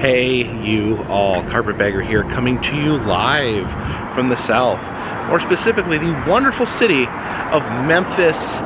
Hey you all, Carpetbagger here, coming to you live from the South, more specifically the wonderful city of Memphis,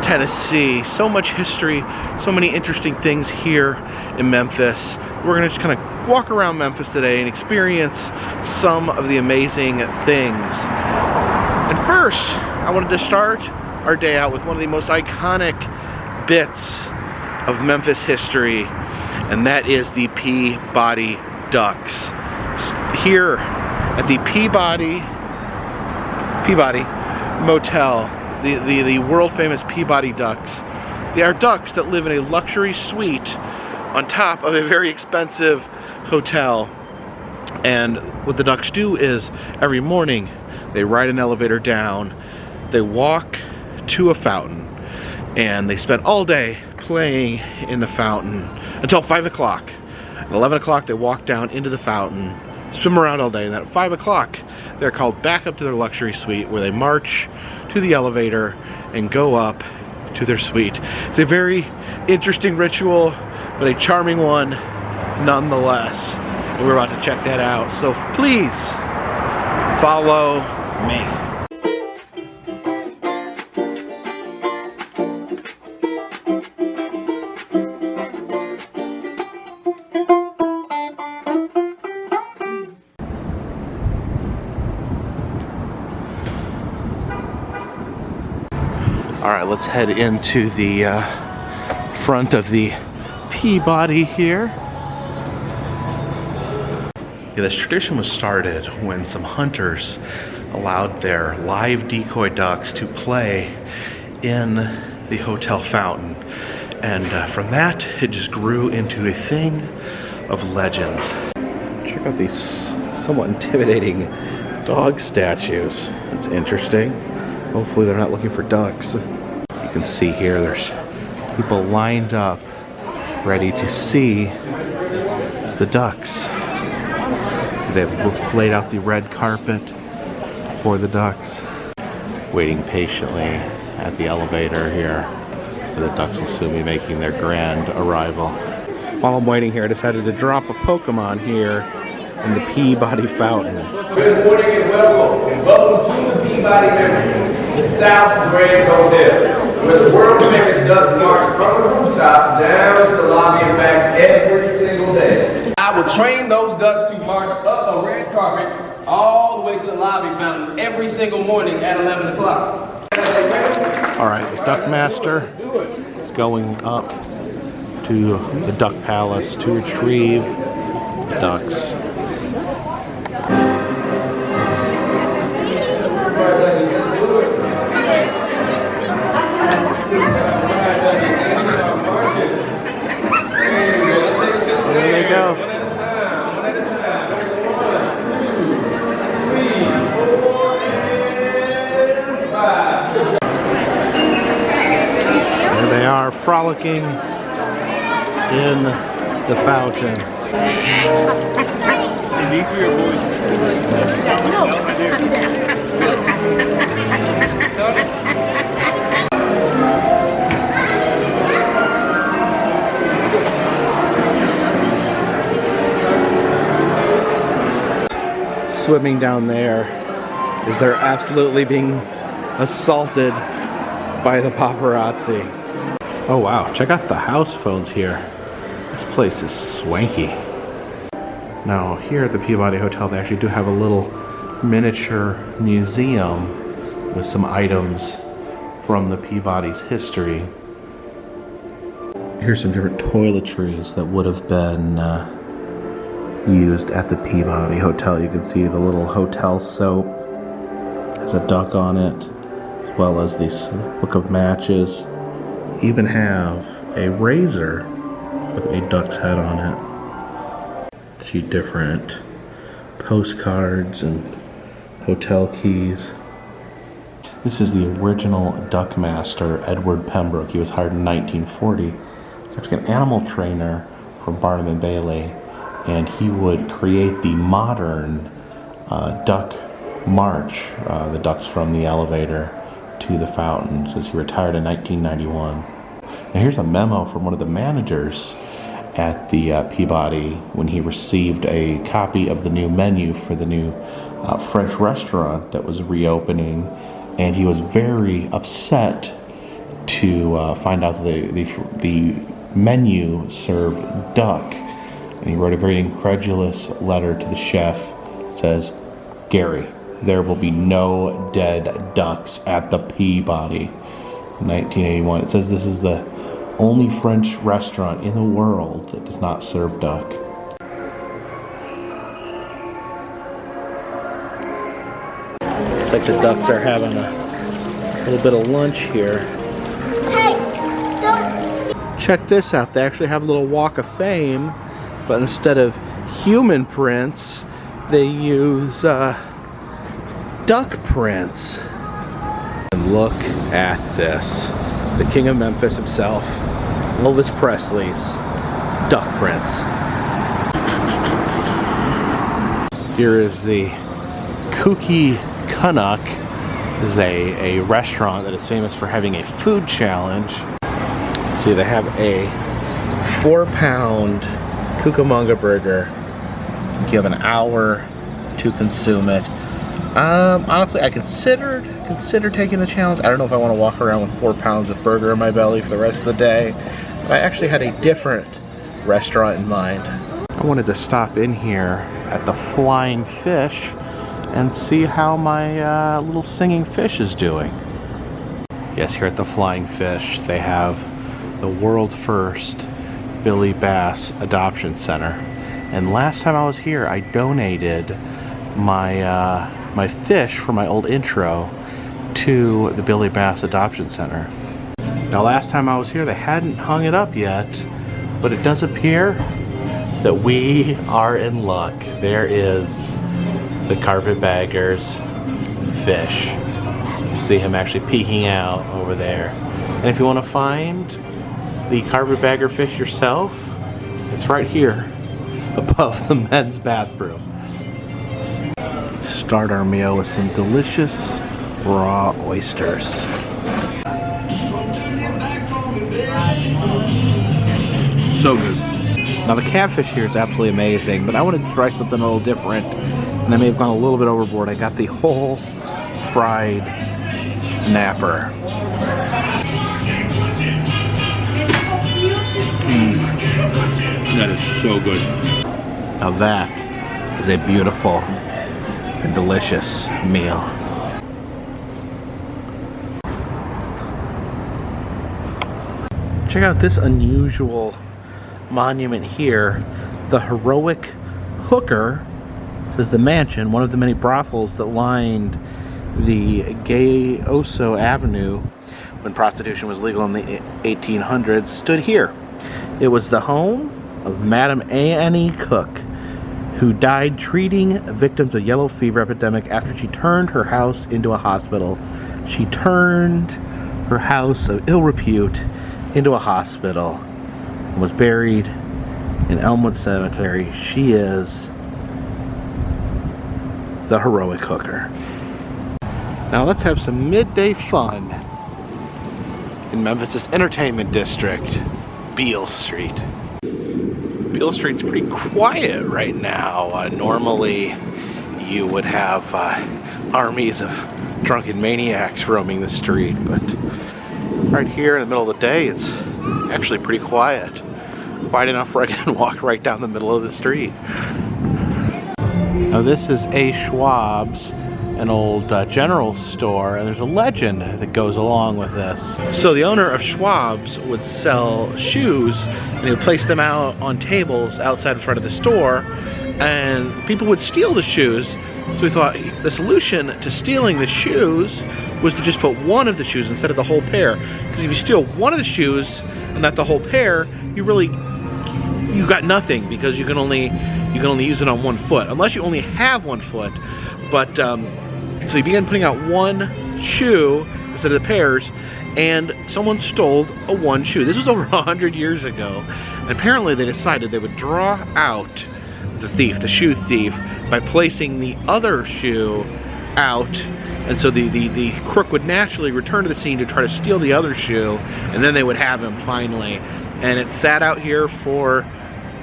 Tennessee. So much history, so many interesting things here in Memphis. We're gonna just kind of walk around Memphis today and experience some of the amazing things. And first, I wanted to start our day out with one of the most iconic bits of Memphis history, and that is the Peabody Ducks. Here at the Peabody Motel, the world famous Peabody Ducks. They are ducks that live in a luxury suite on top of a very expensive hotel. And what the ducks do is every morning they ride an elevator down, they walk to a fountain, and they spend all day playing in the fountain until 5 o'clock. At 11 o'clock they walk down into the fountain, swim around all day, and then at 5 o'clock they're called back up to their luxury suite where they march to the elevator and go up to their suite. It's a very interesting ritual, but a charming one nonetheless. And we're about to check that out, so please follow me. All right, let's head into the front of the Peabody here. Yeah, this tradition was started when some hunters allowed their live decoy ducks to play in the hotel fountain. And from that, it just grew into a thing of legends. Check out these somewhat intimidating dog statues. That's interesting. Hopefully they're not looking for ducks. You can see here there's people lined up ready to see the ducks. So they've laid out the red carpet for the ducks, waiting patiently at the elevator here. So the ducks will soon be making their grand arrival. While I'm waiting here, I decided to drop a Pokemon here in the Peabody Fountain. Good morning and welcome to the Peabody Memphis, the South's Grand Hotel, where the world famous ducks march from the rooftop down to the lobby and back every single day. I will train those ducks to march up a red carpet all the way to the lobby fountain every single morning at 11 o'clock. All right, the Duck Master is going up to the Duck Palace to retrieve the ducks. There they go. There they are, frolicking in the fountain. Swimming down there as they're absolutely being assaulted by the paparazzi. Oh wow, check out the house phones here. This place is swanky. Now here at the Peabody Hotel they actually do have a little miniature museum with some items from the Peabody's history. Here's some different toiletries that would have been used at the Peabody Hotel. You can see the little hotel soap has a duck on it, as well as this book of matches. Even have a razor with a duck's head on it. A few different postcards and hotel keys. This is the original duck master, Edward Pembroke. He was hired in 1940. He's actually an animal trainer from Barnum and Bailey, and he would create the modern duck march, the ducks from the elevator to the fountain, since he retired in 1991. Now here's a memo from one of the managers, at the Peabody when he received a copy of the new menu for the new French restaurant that was reopening, and he was very upset to find out that the menu served duck, and he wrote a very incredulous letter to the chef. It says, "Gary, there will be no dead ducks at the Peabody." In 1981, it says this is the only French restaurant in the world that does not serve duck. Looks like the ducks are having a little bit of lunch here. Hey, don't. Check this out. They actually have a little walk of fame, but instead of human prints, they use duck prints. And look at this. The king of Memphis himself, Elvis Presley's duck prints. Here is the Kooky Canuck. This is a restaurant that is famous for having a food challenge. See, they have a 4-pound Cucamonga burger. You have an hour to consume it. Honestly, I consider taking the challenge. I don't know if I want to walk around with 4 pounds of burger in my belly for the rest of the day, but I actually had a different restaurant in mind. I wanted to stop in here at the Flying Fish and see how my little singing fish is doing. Yes, here at the Flying Fish, they have the world's first Billy Bass Adoption Center. And last time I was here, I donated my fish for my old intro to the Billy Bass Adoption Center. Now, last time I was here, they hadn't hung it up yet, but it does appear that we are in luck. There is the Carpetbagger's fish. See him actually peeking out over there. And if you want to find the Carpetbagger fish yourself, it's right here above the men's bathroom. Let's start our meal with some delicious raw oysters. So good. Now the catfish here is absolutely amazing, but I wanted to try something a little different, and I may have gone a little bit overboard. I got the whole fried snapper. That is so good. Now that is a beautiful and delicious meal. Check out this unusual monument here. The Heroic Hooker. This is the mansion, one of the many brothels that lined the Grotto Avenue when prostitution was legal in the 1800s, stood here. It was the home of Madam Annie Cook, who died treating victims of yellow fever epidemic after she turned her house into a hospital. She turned her house of ill repute into a hospital and was buried in Elmwood Cemetery. She is the Heroic Hooker. Now let's have some midday fun in Memphis' entertainment district, Beale Street. Beale Street's pretty quiet right now. Normally you would have armies of drunken maniacs roaming the street, but right here in the middle of the day, it's actually pretty quiet. Quiet enough where I can walk right down the middle of the street. Now this is A. Schwab's, an old general store, and there's a legend that goes along with this. So the owner of Schwab's would sell shoes, and he would place them out on tables outside in front of the store, and people would steal the shoes. So we thought the solution to stealing the shoes was to just put one of the shoes instead of the whole pair. Because if you steal one of the shoes and not the whole pair, you got nothing, because you can only use it on one foot, unless you only have one foot. But so you began putting out one shoe instead of the pairs, and someone stole a one shoe. This was over 100 years ago, and apparently they decided they would draw out the thief, the shoe thief, by placing the other shoe out, and so the crook would naturally return to the scene to try to steal the other shoe, and then they would have him finally. And it sat out here for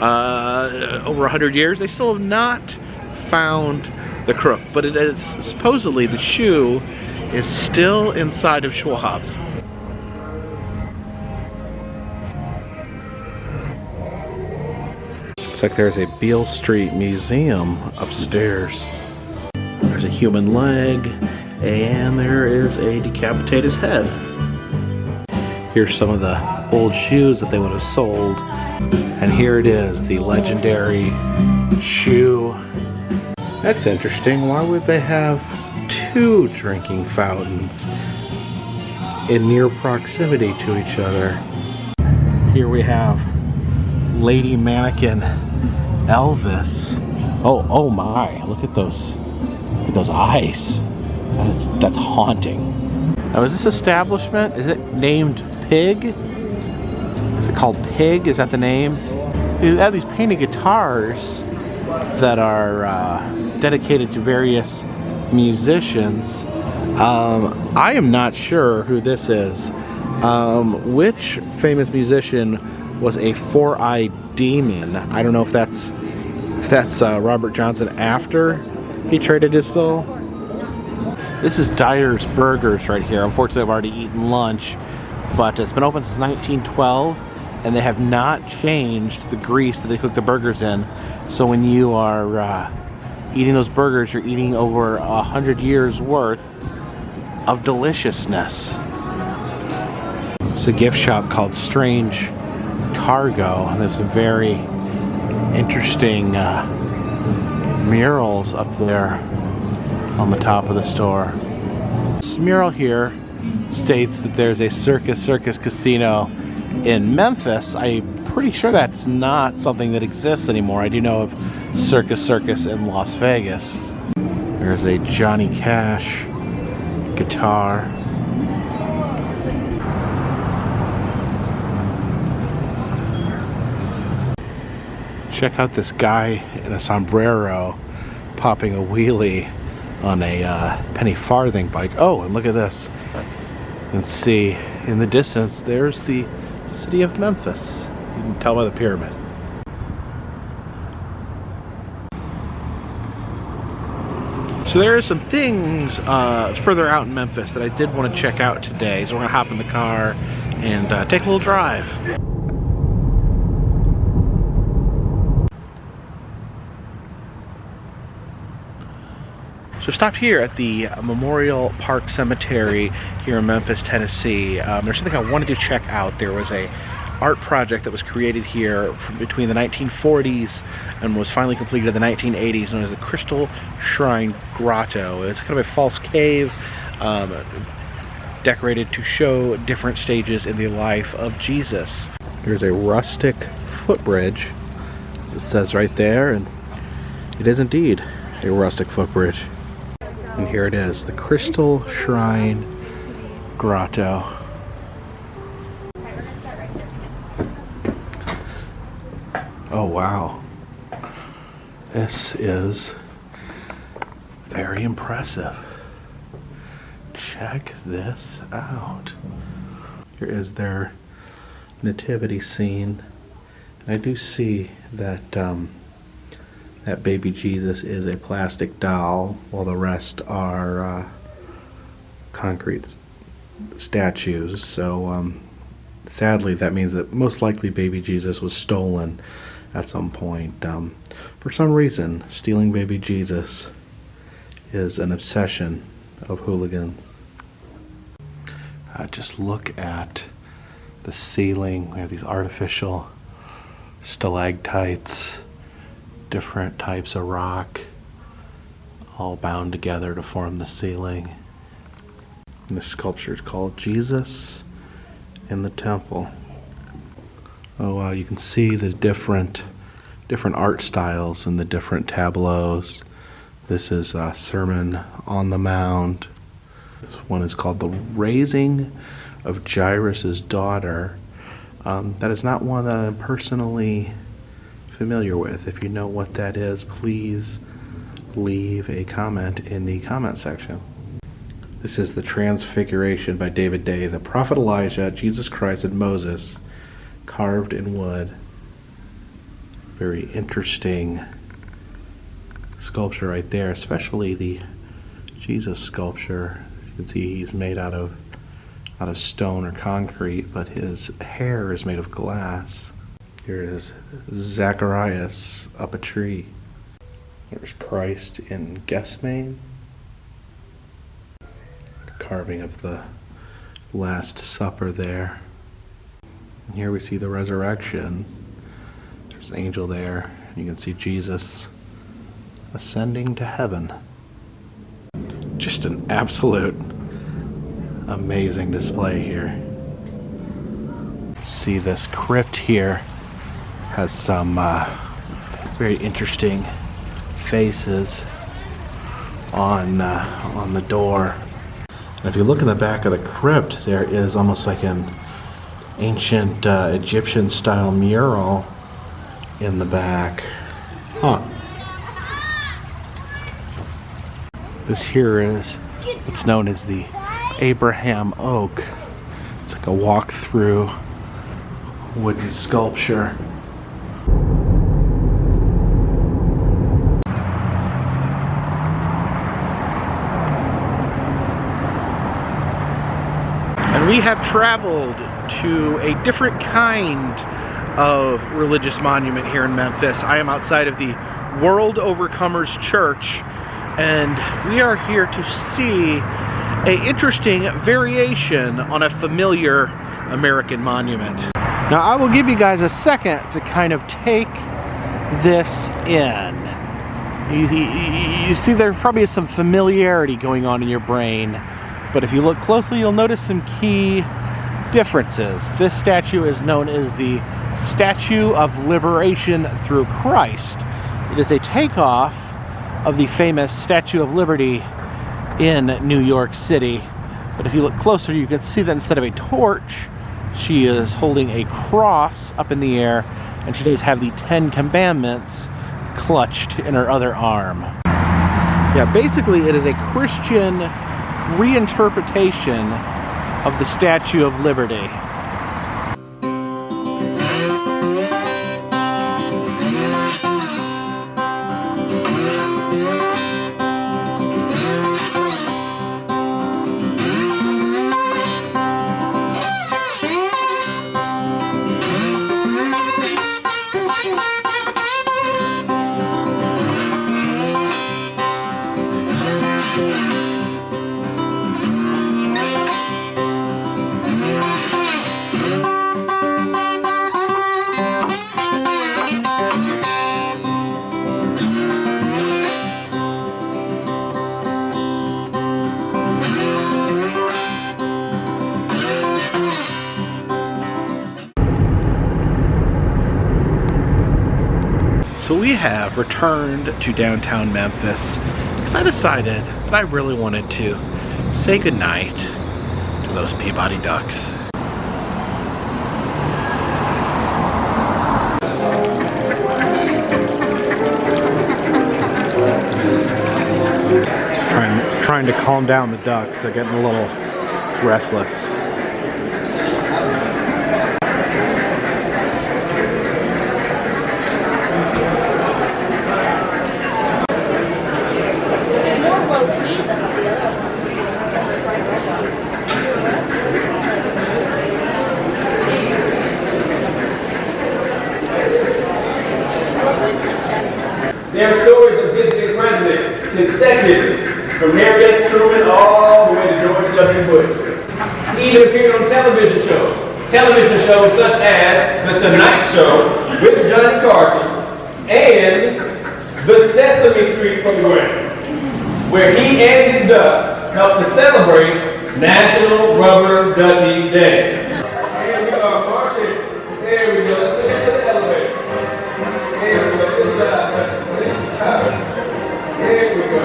over 100 years. They still have not found the crook, but it is supposedly the shoe is still inside of Schwab's. Looks like there's a Beale Street museum upstairs. There's a human leg, and there is a decapitated head. Here's some of the old shoes that they would have sold. And here it is, the legendary shoe. That's interesting. Why would they have two drinking fountains in near proximity to each other? Here we have lady mannequin Elvis. Oh my, look at those eyes. That's haunting. Now, is this establishment, is it named Pig? Is it called Pig? Is that the name? They have these painted guitars that are dedicated to various musicians. I am not sure who this is. Which famous musician was a four-eyed demon? I don't know if that's Robert Johnson after he traded his soul. This is Dyer's Burgers right here. Unfortunately, I've already eaten lunch, but it's been open since 1912, and they have not changed the grease that they cook the burgers in. So when you are eating those burgers, you're eating over 100 years worth of deliciousness. It's a gift shop called Strange Cargo, and there's some very interesting murals up there on the top of the store. This mural here states that there's a Circus Casino in Memphis. I'm pretty sure that's not something that exists anymore. I do know of Circus in Las Vegas. There's a Johnny Cash guitar. Check out this guy in a sombrero popping a wheelie on a penny farthing bike. Oh, and look at this. You can see in the distance, there's the city of Memphis. You can tell by the pyramid. So there are some things further out in Memphis that I did want to check out today. So we're gonna hop in the car and take a little drive. So stopped here at the Memorial Park Cemetery here in Memphis, Tennessee. There's something I wanted to check out. There was a art project that was created here from between the 1940s and was finally completed in the 1980s, known as the Crystal Shrine Grotto. It's kind of a false cave decorated to show different stages in the life of Jesus. There's a rustic footbridge, as it says right there, and it is indeed a rustic footbridge. And here it is, the Crystal Shrine Grotto. Oh wow, this is very impressive. Check this out. Here is their nativity scene. And I do see that that baby Jesus is a plastic doll, while the rest are concrete statues. So sadly, that means that most likely baby Jesus was stolen at some point. For some reason, stealing baby Jesus is an obsession of hooligans. Just look at the ceiling. We have these artificial stalactites, different types of rock, all bound together to form the ceiling. And this sculpture is called Jesus in the Temple. Oh wow, you can see the different art styles and the different tableaus. This is a Sermon on the Mount. This one is called The Raising of Jairus' Daughter. That is not one that I'm personally familiar with. If you know what that is, please leave a comment in the comment section. This is The Transfiguration by David Day. The Prophet Elijah, Jesus Christ, and Moses carved in wood. Very interesting sculpture right there, especially the Jesus sculpture. You can see he's made out of stone or concrete, but his hair is made of glass. Here is Zacharias up a tree. There's Christ in Gethsemane. Carving of the Last Supper there. And here we see the resurrection. There's an angel there. You can see Jesus ascending to heaven. Just an absolute amazing display here. See, this crypt here has some very interesting faces on the door. And if you look in the back of the crypt, there is almost like an ancient Egyptian style mural in the back. Huh. This here is what's known as the Abraham Oak. It's like a walk-through wooden sculpture. And we have traveled to a different kind of religious monument here in Memphis. I am outside of the World Overcomers Church, and we are here to see an interesting variation on a familiar American monument. Now, I will give you guys a second to kind of take this in. You see, there probably is some familiarity going on in your brain, but if you look closely, you'll notice some key differences. This statue is known as the Statue of Liberation through Christ. It is a takeoff of the famous Statue of Liberty in New York City. But if you look closer, you can see that instead of a torch, she is holding a cross up in the air, and she does have the 10 Commandments clutched in her other arm. Yeah, basically it is a Christian reinterpretation of the Statue of Liberty. So we have returned to downtown Memphis because I decided that I really wanted to say goodnight to those Peabody Ducks. Just trying to calm down the ducks. They're getting a little restless. There are stories of visiting presidents consecutively, from Mary S. Truman all the way to George W. Bush. He even appeared on television shows such as The Tonight Show with Johnny Carson and the Sesame Street program, where he and his ducks helped to celebrate National Rubber Ducky Day. Here we are marching. There we go. Let's get to the elevator. There we go. Good job. There we go.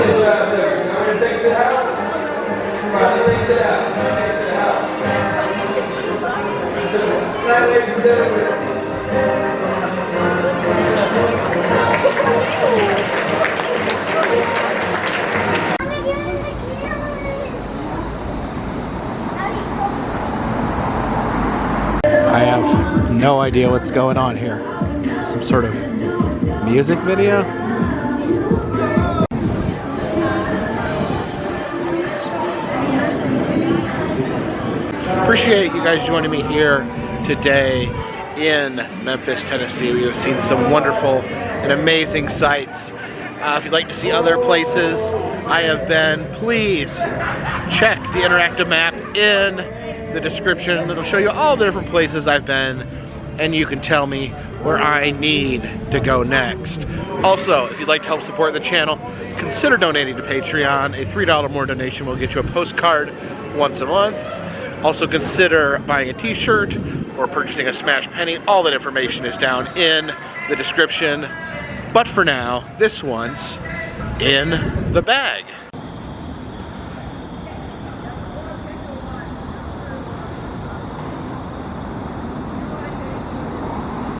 Good job there. Now we're going to take it to the house. Right, let's take it to the house. Take it to the house. Right, ladies and gentlemen. idea what's going on here. Some sort of music video? Appreciate you guys joining me here today in Memphis, Tennessee. We have seen some wonderful and amazing sights. If you'd like to see other places I have been, please check the interactive map in the description. It'll show you all the different places I've been, and you can tell me where I need to go next. Also, if you'd like to help support the channel, consider donating to Patreon. A $3 or more donation will get you a postcard once a month. Also consider buying a t-shirt or purchasing a Smash Penny. All that information is down in the description. But for now, this one's in the bag.